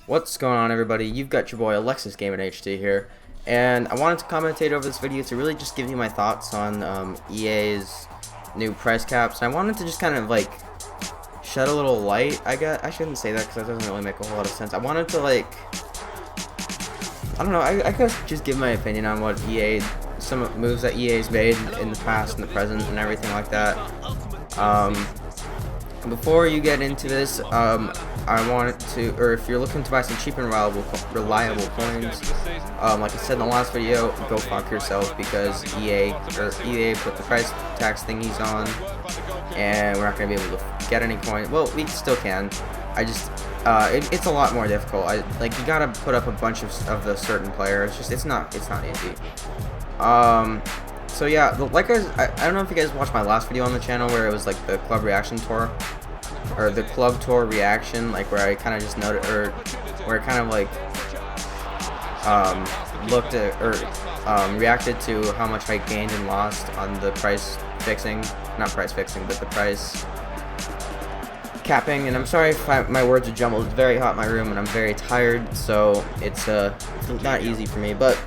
What's going on, everybody? You've got your boy Alexis Gaming HD here, and I wanted to commentate over this video to really just give you my thoughts on EA's new price caps. And I wanted to just kind of like shed a little light. I shouldn't say that because that doesn't really make a whole lot of sense. I wanted to I don't know. I could just give my opinion on what some moves that EA's made in the past and the present and everything like that. Before you get into this, I wanted to, or if you're looking to buy some cheap and reliable coins, like I said in the last video, go fuck yourself, because EA put the price tax thingies on, and we're not gonna be able to get any coins. Well, we still can. It's a lot more difficult. You gotta put up a bunch of the certain players. It's not easy. So yeah, I don't know if you guys watched my last video on the channel where it was like the club reaction tour, or the club tour reaction, like where I kind of just noted, or where I kind of like looked at or reacted to how much I gained and lost on the price fixing, not price fixing, but the price capping. And I'm sorry if my words are jumbled. It's very hot in my room and I'm very tired, so it's not easy for me, but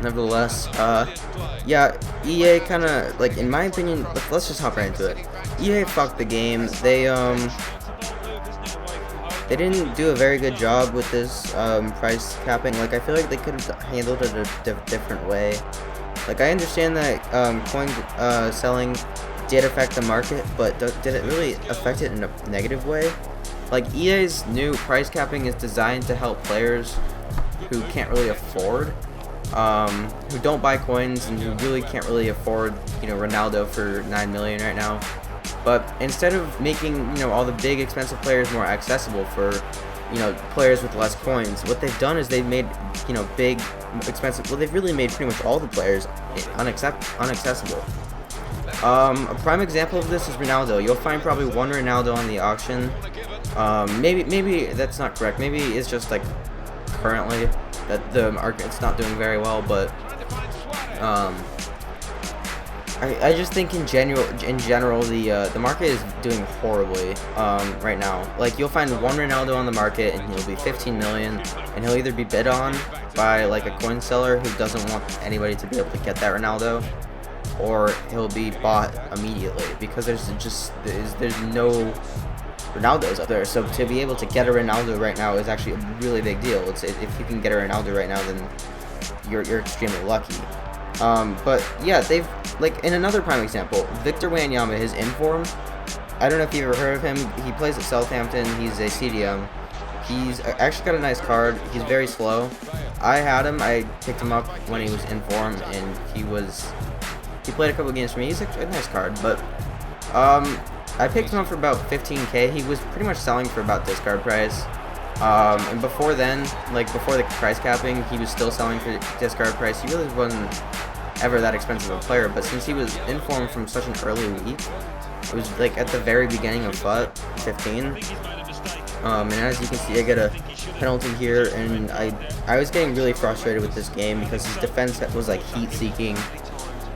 nevertheless, yeah, EA kind of, like, in my opinion, let's just hop right into it. EA fucked the game. They didn't do a very good job with this price capping. Like, I feel like they could have handled it a different way. Like, I understand that coin selling did affect the market, but did it really affect it in a negative way? Like, EA's new price capping is designed to help players who can't really afford, who don't buy coins and who really can't really afford, Ronaldo for 9 million right now. But instead of making, all the big expensive players more accessible for, players with less coins, what they've done is they've made, big, expensive, well, they've really made pretty much all the players unaccessible. A prime example of this is Ronaldo. You'll find probably one Ronaldo on the auction. Maybe that's not correct. Maybe it's just like currently that the market's not doing very well, but I just think in general the market is doing horribly right now. Like, you'll find one Ronaldo on the market and he'll be 15 million, and he'll either be bid on by like a coin seller who doesn't want anybody to be able to get that Ronaldo, or he'll be bought immediately because there's no Ronaldo's up there. So to be able to get a Ronaldo right now is actually a really big deal. If you can get a Ronaldo right now, then you're extremely lucky. But yeah, they've, like, in another prime example, Victor Wanyama, his inform. I don't know if you've ever heard of him. He plays at Southampton. He's a CDM. He's actually got a nice card. He's very slow. I had him. I picked him up when he was in form, and he played a couple games for me. He's a nice card, but I picked him up for about 15k. He was pretty much selling for about discard price. And before then, like before the price capping, he was still selling for discard price. He really wasn't ever that expensive of a player, but since he was in form from such an early week, it was like at the very beginning of FUT 15. And as you can see, I get a penalty here, and I was getting really frustrated with this game because his defense was like heat-seeking,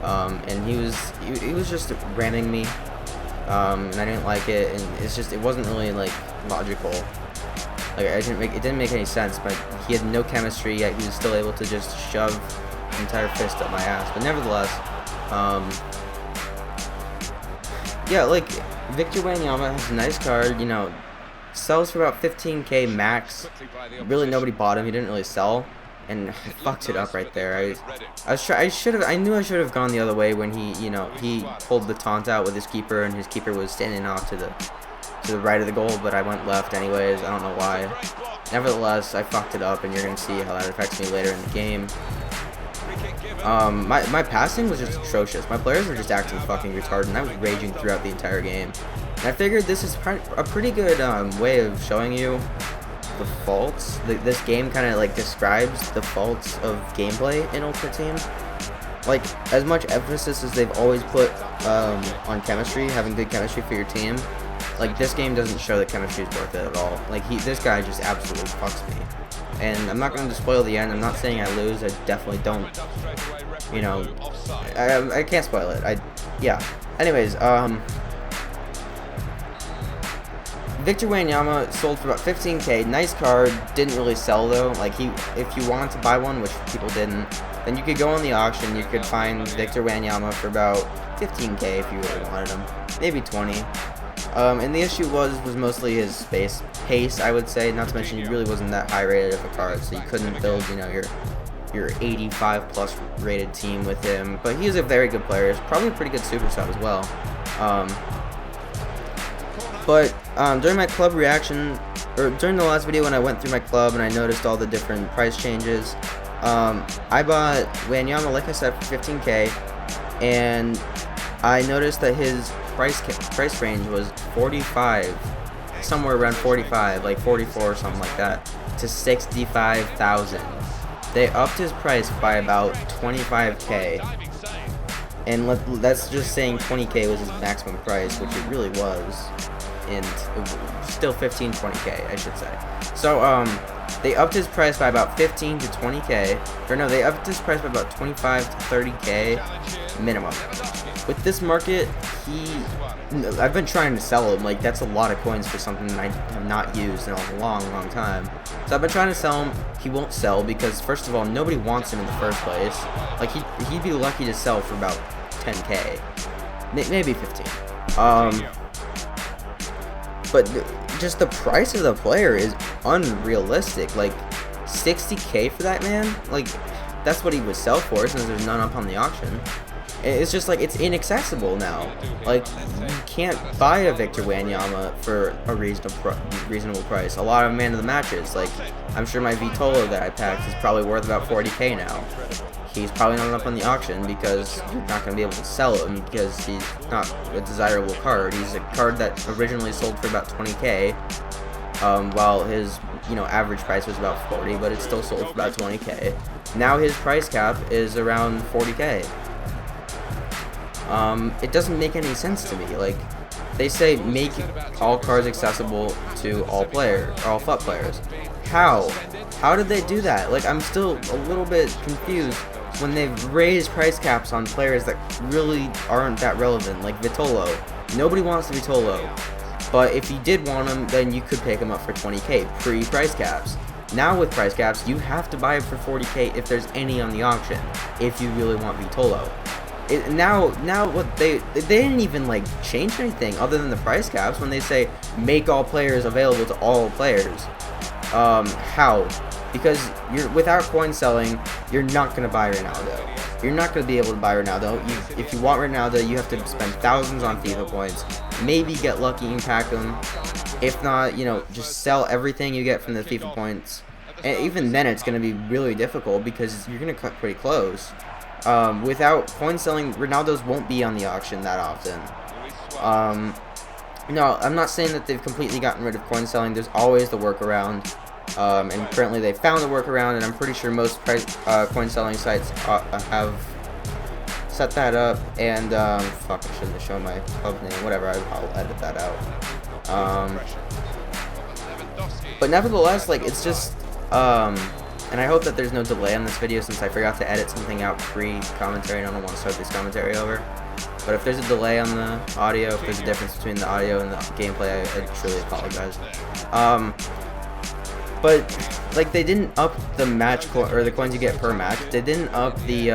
and he was just ramming me. And I didn't like it, and it wasn't really like logical. Like, it didn't make any sense, but he had no chemistry, yet he was still able to just shove an entire fist up my ass. But nevertheless, yeah, like, Victor Wanyama has a nice card, sells for about 15k max. Really, nobody bought him. He didn't really sell, and I fucked it up right there. I knew I should have gone the other way when he pulled the taunt out with his keeper, and his keeper was standing off to the right of the goal, but I went left anyways. I don't know why. Nevertheless, I fucked it up, and you're gonna see how that affects me later in the game. My passing was just atrocious. My players were just acting fucking retarded, and I was raging throughout the entire game. And I figured this is a pretty good way of showing you the faults. This game kind of like describes the faults of gameplay in Ultimate Team. Like, as much emphasis as they've always put on chemistry, having good chemistry for your team, like, this game doesn't show that chemistry is worth it at all. Like, this guy just absolutely fucks me. And I'm not going to spoil the end. I'm not saying I lose. I definitely don't. I can't spoil it. Yeah. Anyways, Victor Wanyama sold for about 15K. Nice card. Didn't really sell though. Like if you wanted to buy one, which people didn't, then you could go on the auction. You could find Victor Wanyama for about 15K if you really wanted him, maybe 20. And the issue was mostly his pace, I would say. Not to mention he really wasn't that high rated of a card, so you couldn't build, you know, your 85 plus rated team with him. But he is a very good player. He's probably a pretty good super sub as well. But during my club reaction, or during the last video when I went through my club and I noticed all the different price changes, I bought Wanyama, like I said, for 15K, and I noticed that his price range was 45, somewhere around 45, like 44 or something like that, to 65,000. They upped his price by about 25K, and that's just saying 20K was his maximum price, which it really was, and still 20K, I should say. So they upped his price by about 15 to 20K, or no, they upped his price by about 25 to 30K minimum. With this market, I've been trying to sell him. Like, that's a lot of coins for something that I have not used in a long time. So I've been trying to sell him. He won't sell because, first of all, nobody wants him in the first place. Like, he'd be lucky to sell for about 10K, maybe 15. But just the price of the player is unrealistic. Like, 60K for that man? Like, that's what he would sell for since there's none up on the auction. It's just like, it's inaccessible now. Like, you can't buy a Victor Wanyama for a reasonable price. A lot of man of the matches, like, I'm sure my Vitolo that I packed is probably worth about 40K now. He's probably not up on the auction because you're not going to be able to sell him because he's not a desirable card. He's a card that originally sold for about 20K, while his, you know, average price was about 40, but it still sold for about 20K. Now his price cap is around 40K. It doesn't make any sense to me. Like, they say make all cards accessible to all FUT players. How? How did they do that? Like, I'm still a little bit confused when they've raised price caps on players that really aren't that relevant, like Vitolo. Nobody wants Vitolo, but if you did want him, then you could pick him up for 20K pre-price caps. Now with price caps, you have to buy it for 40K if there's any on the auction, if you really want Vitolo. Now what they didn't even like change anything other than the price caps when they say make all players available to all players. How? Because without coin selling, you're not gonna buy Ronaldo. You're not gonna be able to buy Ronaldo. If you want Ronaldo, you have to spend thousands on FIFA points. Maybe get lucky and pack them. If not, you know, just sell everything you get from the FIFA points. And even then, it's gonna be really difficult because you're gonna cut pretty close. Without coin selling, Ronaldo's won't be on the auction that often. No, I'm not saying that they've completely gotten rid of coin selling. There's always the workaround, and currently they found the workaround, and I'm pretty sure most coin selling sites have set that up. And fuck, I shouldn't have shown my club name. Whatever, I'll edit that out. But nevertheless, like, it's just and I hope that there's no delay on this video since I forgot to edit something out pre-commentary and I don't want to start this commentary over. But if there's a delay on the audio, if there's a difference between the audio and the gameplay, I truly apologize. But like, they didn't up the match or the coins you get per match. They didn't up the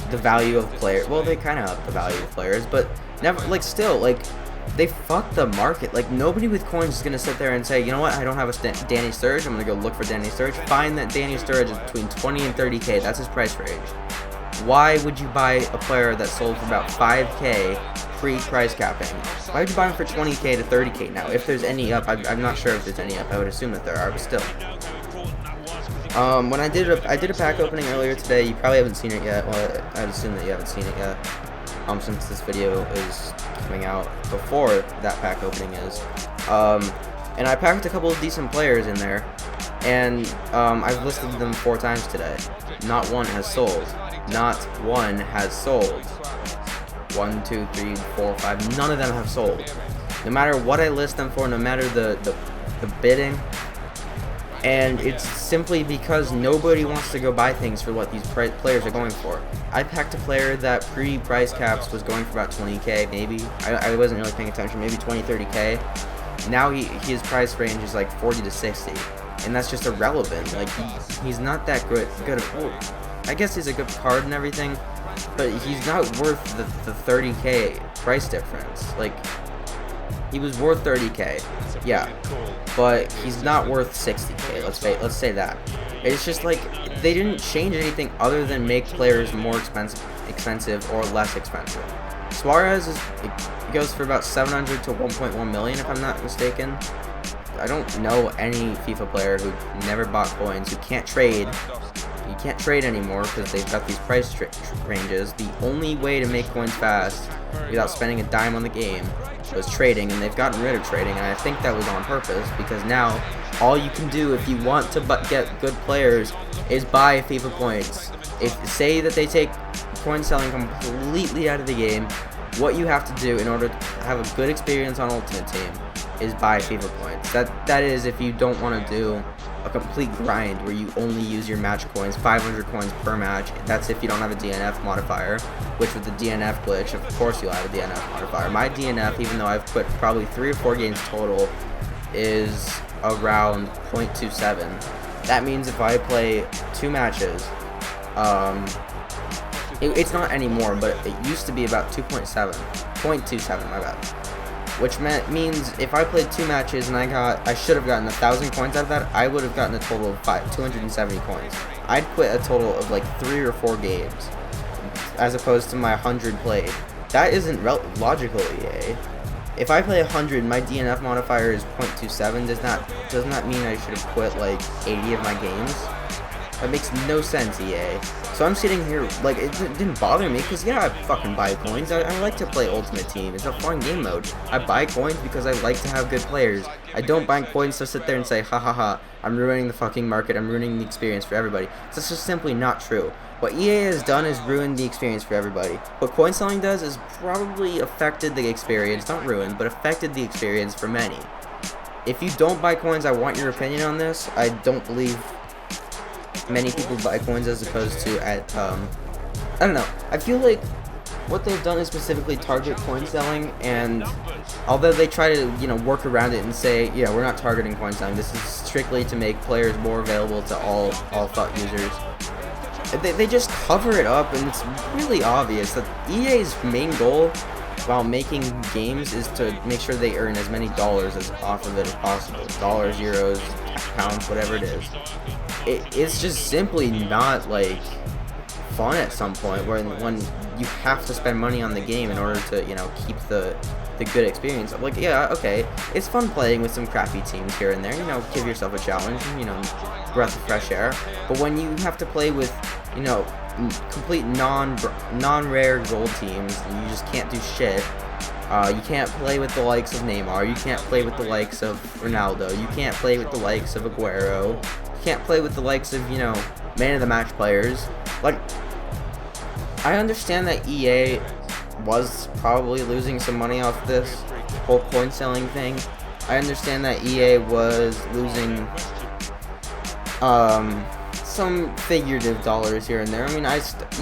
value of players. Well, they kind of upped the value of players, but never, like, still, like, they fucked the market. Like, nobody with coins is gonna sit there and say, you know what, I don't have a Danny Sturridge, I'm gonna go look for Danny Sturridge. Find that Danny Sturridge is between 20 and 30K. That's his price range. Why would you buy a player that sold for about 5K pre-price capping? Why would you buy him for 20K to 30K now? If there's any up, I'm not sure if there's any up. I would assume that there are, but still. When I did a pack opening earlier today, you probably haven't seen it yet. Well, I'd assume that you haven't seen it yet, since this video is coming out before that pack opening is. And I packed a couple of decent players in there, and I've listed them 4 times today. Not one has sold. Not one has sold. 1, 2, 3, 4, 5. None of them have sold. No matter what I list them for, no matter the bidding, And it's simply because nobody wants to go buy things for what these players are going for. I packed a player that pre-price caps was going for about 20k, maybe. I wasn't really paying attention, maybe 20, 30k. Now his price range is like 40 to 60, and that's just irrelevant. Like he's not that good. Well, I guess he's a good card and everything, but he's not worth the 30k price difference. Like he was worth 30k, yeah, but he's not worth 60k. Let's say that. It's just like they didn't change anything other than make players more expensive or less expensive. Suarez it goes for about 700 to 1.1 million if I'm not mistaken. I don't know any FIFA player who never bought coins, who can't trade. You can't trade anymore because they've got these price ranges. The only way to make coins fast without spending a dime on the game was trading, and they've gotten rid of trading, and I think that was on purpose, because now all you can do if you want to get good players is buy FIFA points. Say that they take coin selling completely out of the game, what you have to do in order to have a good experience on Ultimate Team is buy FIFA points. That is if you don't want to do a complete grind where you only use your match coins, 500 coins per match. That's if you don't have a DNF modifier, which with the DNF glitch, of course you'll have a DNF modifier. My DNF, even though I've quit probably 3 or 4 games total, is around 0.27. That means if I play 2 matches, it's not anymore, but it used to be about 0.27, my bad. Which means if I played 2 matches and I should have gotten 1,000 coins out of that, I would have gotten a total of 270 coins. I'd quit a total of like 3 or 4 games, as opposed to my 100 played. That isn't logical, EA. If I play 100, my DNF modifier is 0.27. Does not mean I should have quit like 80 of my games. That makes no sense, EA. So I'm sitting here, like, it didn't bother me, because, yeah, I fucking buy coins. I like to play Ultimate Team. It's a fun game mode. I buy coins because I like to have good players. I don't buy coins to sit there and say, ha ha ha, I'm ruining the fucking market, I'm ruining the experience for everybody. That's just simply not true. What EA has done is ruined the experience for everybody. What coin selling does is probably affected the experience, not ruined, but affected the experience for many. If you don't buy coins, I want your opinion on this. I don't believe many people buy coins as opposed to at I don't know. I feel like what they've done is specifically target coin selling, and although they try to, you know, work around it and say, yeah, we're not targeting coin selling, this is strictly to make players more available to all FUT users. They just cover it up, and it's really obvious that EA's main goal while making games is to make sure they earn as many dollars off of it as possible. Dollars, euros, pounds, whatever it is. It's just simply not, like, fun at some point when you have to spend money on the game in order to, you know, keep the good experience. Like, yeah, okay, it's fun playing with some crappy teams here and there, you know, give yourself a challenge, and, you know, breath of fresh air. But when you have to play with, you know, complete non-rare gold teams, and you just can't do shit. You can't play with the likes of Neymar, you can't play with the likes of Ronaldo, you can't play with the likes of Aguero, you can't play with the likes of, you know, man of the match players. Like, I understand that EA was probably losing some money off this whole coin selling thing. I understand that EA was losing some figurative dollars here and there. I mean,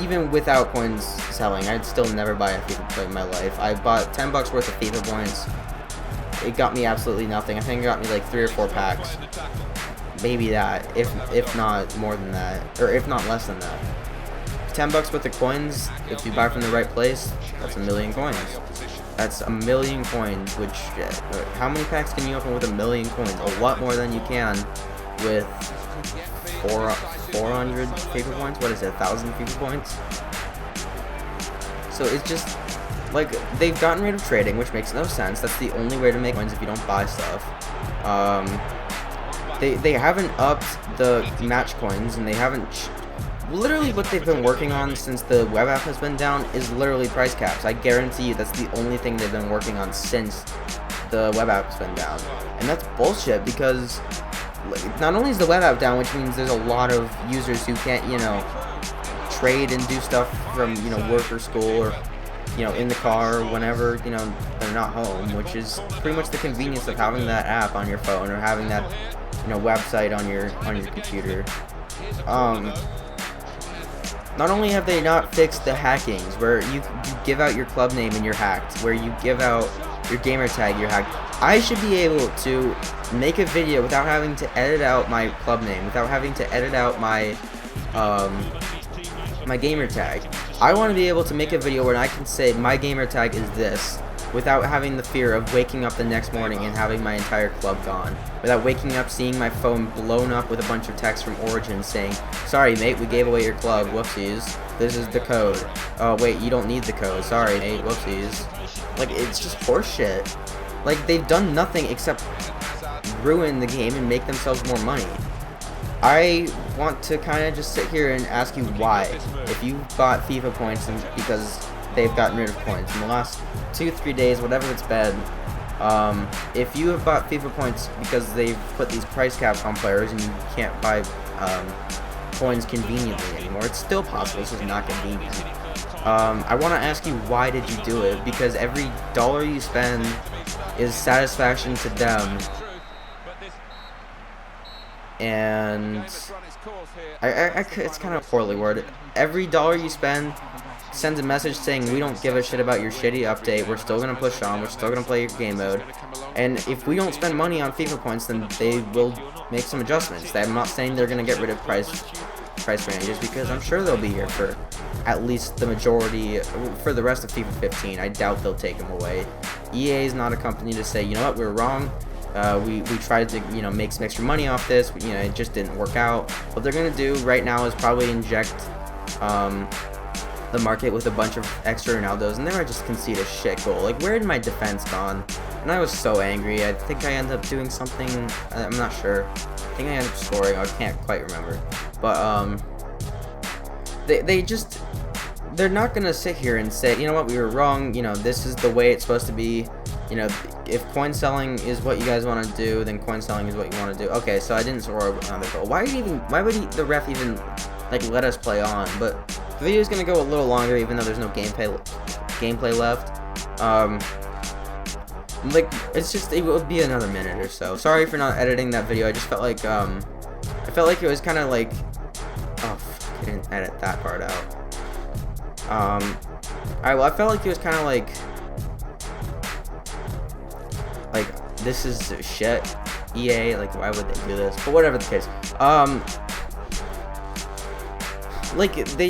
even without coins selling, I'd still never buy a FIFA point in my life. I bought $10 worth of FIFA points. It got me absolutely nothing. I think it got me like 3 or 4 packs. Maybe that, if not more than that, or if not less than that. $10 worth of coins, if you buy from the right place, that's 1,000,000 coins. That's 1,000,000 coins, which, how many packs can you open with 1,000,000 coins? A lot more than you can with 400 FIFA points? What is it, 1,000 FIFA points? So it's just, like, they've gotten rid of trading, which makes no sense. That's the only way to make coins if you don't buy stuff. They haven't upped the match coins, and they haven't... Literally what they've been working on since the web app has been down is literally price caps. I guarantee you that's the only thing they've been working on since the web app's been down. And that's bullshit, because not only is the web app down, which means there's a lot of users who can't, you know, trade and do stuff from, you know, work or school, or, you know, in the car, or whenever, you know, they're not home, which is pretty much the convenience of having that app on your phone, or having that website on your computer. Not only have they not fixed the hackings, where you give out your club name and you're hacked, where you give out your gamer tag, you're hacked. I should be able to make a video without having to edit out my club name, without having to edit out my my gamer tag. I want to be able to make a video where I can say my gamer tag is this, without having the fear of waking up the next morning and having my entire club gone. Without waking up seeing my phone blown up with a bunch of text from Origin saying, sorry mate, we gave away your club, whoopsies, this is the code. Oh wait, you don't need the code, sorry mate, whoopsies. Like, it's just horseshit. Like, they've done nothing except ruin the game and make themselves more money. I want to kind of just sit here and ask you why. If you bought FIFA points and because they've gotten rid of points in the last 2-3 days, whatever it's been, if you have bought FIFA points because they've put these price caps on players and you can't buy coins conveniently anymore, it's still possible, it's just not convenient. I want to ask you, why did you do it? Because every dollar you spend is satisfaction to them, and it's kind of poorly worded. Every dollar you spend sends a message saying we don't give a shit about your shitty update, we're still going to push on, we're still going to play your game mode, and if we don't spend money on FIFA points, then they will make some adjustments. I'm not saying they're going to get rid of price ranges, because I'm sure they'll be here for at least the majority, for the rest of FIFA 15. I doubt they'll take them away. EA is not a company to say, you know what, we're wrong. We tried to, make some extra money off this, but, it just didn't work out. What they're gonna do right now is probably inject the market with a bunch of extra Ronaldos, and then I just concede a shit goal. Like, where did my defense gone? And I was so angry. I think I ended up doing something. I'm not sure. I think I ended up scoring. I can't quite remember. But they're not gonna sit here and say, you know what, we were wrong. This is the way it's supposed to be. If coin selling is what you guys want to do, then coin selling is what you want to do. Okay, so I didn't score another goal. Why would the ref even let us play on? But the video is gonna go a little longer, even though there's no gameplay left. It would be another minute or so. Sorry for not editing that video. I just felt like it was kind of like, oh fuck, I didn't edit that part out. Alright, well, I felt like it was kind of like this is shit. EA, why would they do this? But whatever the case,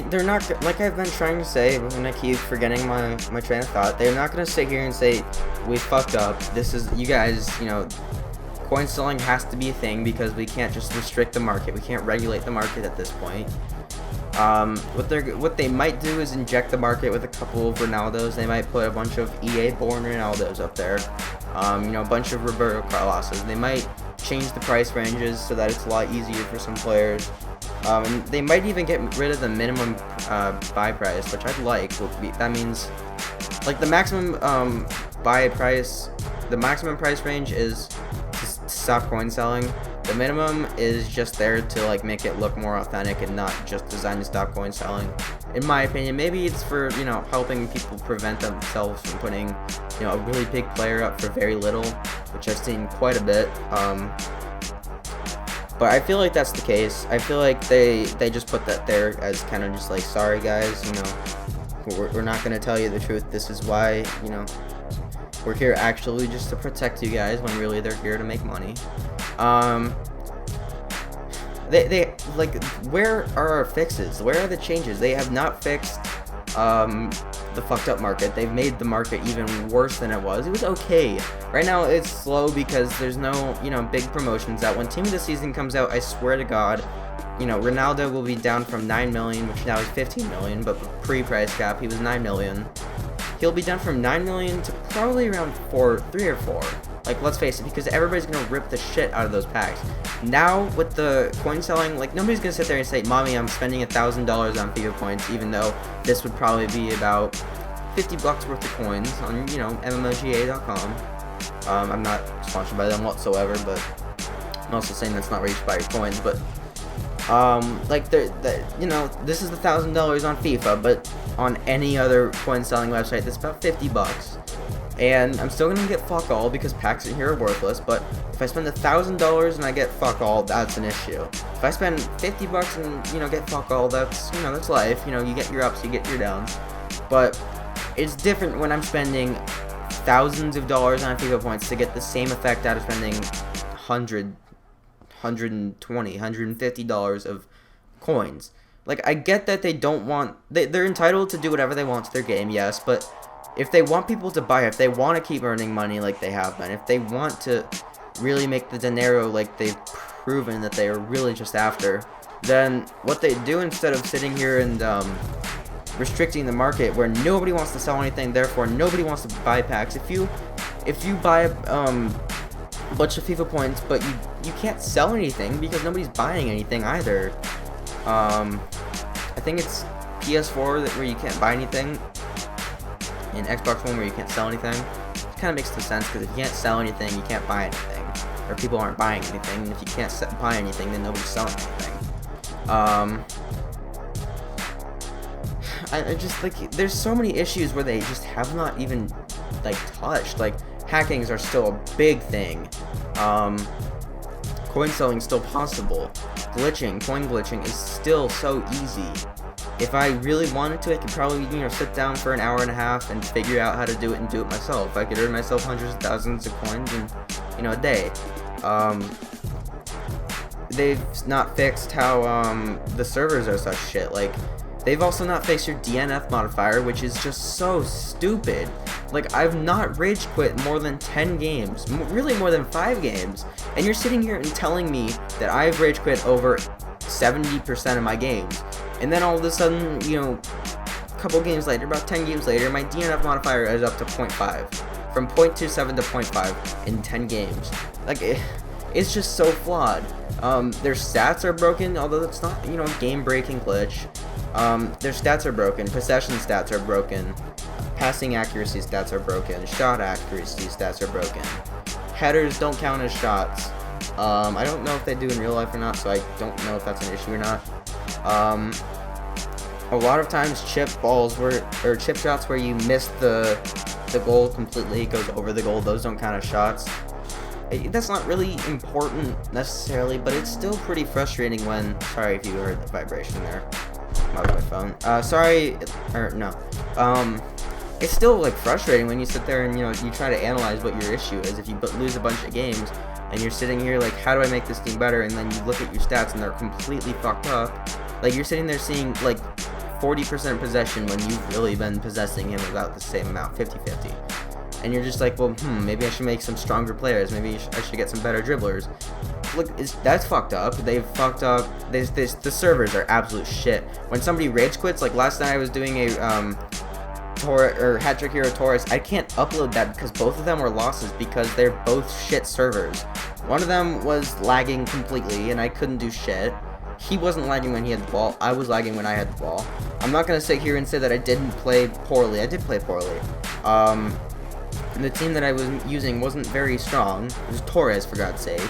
they're not, like I've been trying to say, and I keep forgetting my train of thought. They're not gonna sit here and say we fucked up. This is, you guys, coin selling has to be a thing because we can't just restrict the market. We can't regulate the market at this point. What they might do is inject the market with a couple of Ronaldos. They might put a bunch of EA-born Ronaldos up there. A bunch of Roberto Carloses. They might change the price ranges so that it's a lot easier for some players. And they might even get rid of the minimum buy price, which I'd like. That means, the maximum buy price, the maximum price range is to stop coin selling. The minimum is just there to make it look more authentic and not just designed to stop coin selling. In my opinion, maybe it's for helping people prevent themselves from putting a really big player up for very little, which I've seen quite a bit. But I feel like that's the case. I feel like they just put that there as kind of just sorry guys, we're not gonna tell you the truth. This is why we're here actually just to protect you guys, when really they're here to make money. Where are our fixes? Where are the changes? They have not fixed the fucked up market. They've made the market even worse than it was. It was okay. Right now it's slow because there's no, big promotions out. When Team of the Season comes out, I swear to God, Ronaldo will be down from 9 million, which now is 15 million, but pre-price cap, he was 9 million. He'll be down from 9 million to probably around 3 or 4. Let's face it, because everybody's gonna rip the shit out of those packs. Now, with the coin selling, nobody's gonna sit there and say, Mommy, I'm spending $1,000 on FIFA points, even though this would probably be about 50 bucks worth of coins on, MMOGA.com. I'm not sponsored by them whatsoever, but I'm also saying that's not where you should buy your coins, but this is $1,000 on FIFA, but on any other coin selling website, that's about 50 bucks. and I'm still gonna get fuck all because packs in here are worthless. But if I spend $1,000 and I get fuck all, that's an issue. If I spend $50 and get fuck all, that's that's life. You get your ups, you get your downs. But it's different when I'm spending thousands of dollars on FIFA points to get the same effect out of spending $100, $120, $150 of coins. Like, I get that they don't want, they're entitled to do whatever they want to their game, yes, but if they want people to buy, if they want to keep earning money like they have been, if they want to really make the dinero like they've proven that they are really just after, then what they do instead of sitting here and restricting the market where nobody wants to sell anything, therefore nobody wants to buy packs. If you buy a bunch of FIFA points, but you can't sell anything because nobody's buying anything either. I think it's PS4 where you can't buy anything, and Xbox One where you can't sell anything. It kind of makes the sense because if you can't sell anything, you can't buy anything, or people aren't buying anything. And if you can't buy anything, then nobody's selling anything. I just, like, there's so many issues where they just have not even, like, touched. Like, hackings are still a big thing. Coin selling is still possible. Coin glitching is still so easy. If I really wanted to, I could probably, sit down for an hour and a half and figure out how to do it and do it myself. I could earn myself hundreds of thousands of coins in, a day. They've not fixed how, the servers are such shit. Like, they've also not fixed your DNF modifier, which is just so stupid. Like, I've not rage quit more than 10 games, really more than 5 games, and you're sitting here and telling me that I've rage quit over 70% of my games, and then all of a sudden, a couple games later, about 10 games later, my DNF modifier is up to 0.5, from 0.27 to 0.5 in 10 games. Like, it's just so flawed. Their stats are broken, although it's not, game-breaking glitch. Their stats are broken, possession stats are broken, passing accuracy stats are broken, shot accuracy stats are broken, headers don't count as shots. I don't know if they do in real life or not, so I don't know if that's an issue or not. A lot of times chip shots where you miss the goal completely, it goes over the goal, those don't count as shots. That's not really important necessarily, but it's still pretty frustrating when, sorry if you heard the vibration there. That was my phone. It's still, like, frustrating when you sit there and, you try to analyze what your issue is. If you lose a bunch of games and you're sitting here like, how do I make this team better? And then you look at your stats and they're completely fucked up. Like, you're sitting there seeing, like, 40% possession when you've really been possessing him about the same amount, 50-50. And you're just like, well, maybe I should make some stronger players. Maybe I should get some better dribblers. Look, that's fucked up. They've fucked up. The servers are absolute shit. When somebody rage quits, like last night I was doing a Hat Trick Hero Taurus, I can't upload that because both of them were losses because they're both shit servers. One of them was lagging completely and I couldn't do shit. He wasn't lagging when he had the ball. I was lagging when I had the ball. I'm not gonna sit here and say that I didn't play poorly. I did play poorly. The team that I was using wasn't very strong. It was Torres, for God's sake.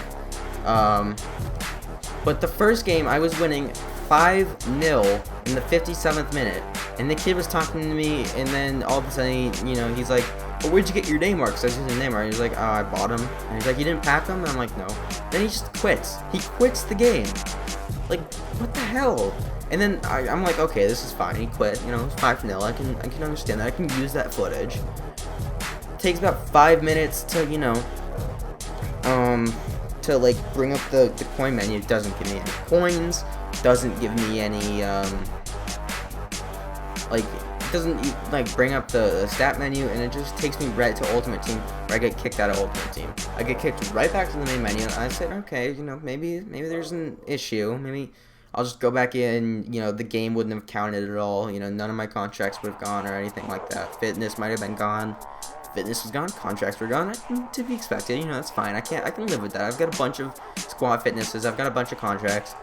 But the first game, I was winning 5-0 in the 57th minute. And the kid was talking to me, and then all of a sudden, he's like, well, where'd you get your Neymar? Because I was using Neymar. He's like, oh, I bought him. And he's like, you didn't pack him? And I'm like, no. Then he just quits. He quits the game. Like, what the hell? And then I'm like, okay, this is fine. He quit. It's 5-0. I can understand that. I can use that footage. Takes about 5 minutes to to like bring up the coin menu. It doesn't give me any coins, doesn't give me any like, it doesn't like bring up the stat menu, and it just takes me right to Ultimate Team where I get kicked out of Ultimate Team. I get kicked right back to the main menu, and I said, okay, maybe there's an issue, maybe I'll just go back in, the game wouldn't have counted at all, none of my contracts would have gone or anything like that. Fitness might have been gone. Fitness was gone, contracts were gone, to be expected, that's fine. I can live with that. I've got a bunch of squad fitnesses, I've got a bunch of contracts,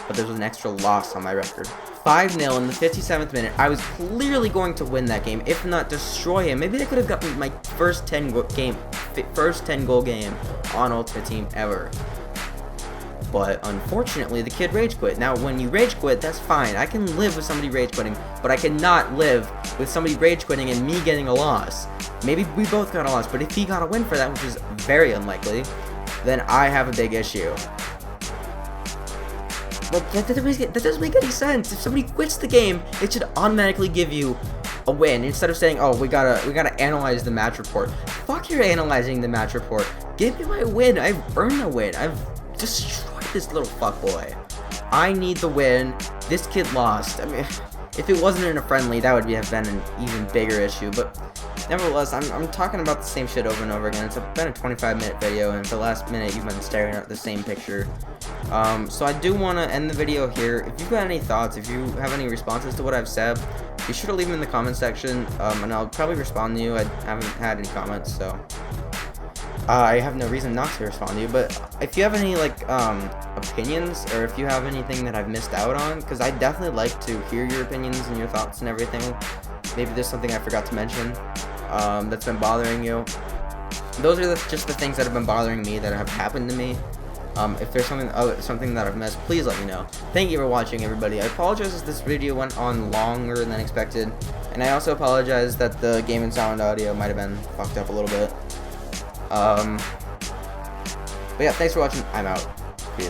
but there was an extra loss on my record. 5-0 in the 57th minute. I was clearly going to win that game, if not destroy him. Maybe I could have gotten my first 10 goal game on Ultimate Team ever. But unfortunately, the kid rage quit. Now, when you rage quit, that's fine. I can live with somebody rage quitting, but I cannot live with somebody rage quitting and me getting a loss. Maybe we both got a loss, but if he got a win for that, which is very unlikely, then I have a big issue. Like, that doesn't make any sense. If somebody quits the game, it should automatically give you a win instead of saying, "Oh, we gotta analyze the match report." Fuck your analyzing the match report. Give me my win. I've earned the win. I've destroyed this little fuckboy. I need the win. This kid lost. I mean, if it wasn't in a friendly, that would have been an even bigger issue. But nevertheless, I'm talking about the same shit over and over again. It's been a 25-minute video, and for the last minute, you've been staring at the same picture. So I do want to end the video here. If you've got any thoughts, if you have any responses to what I've said, be sure to leave them in the comment section, and I'll probably respond to you. I haven't had any comments, so I have no reason not to respond to you. But if you have any opinions, or if you have anything that I've missed out on, because I definitely like to hear your opinions and your thoughts and everything. Maybe there's something I forgot to mention that's been bothering you. Those are just the things that have been bothering me that have happened to me. If there's something that I've missed, please let me know. Thank you for watching, everybody. I apologize if this video went on longer than expected, and I also apologize that the game and sound audio might have been fucked up a little bit. But yeah, thanks for watching. I'm out. Peace.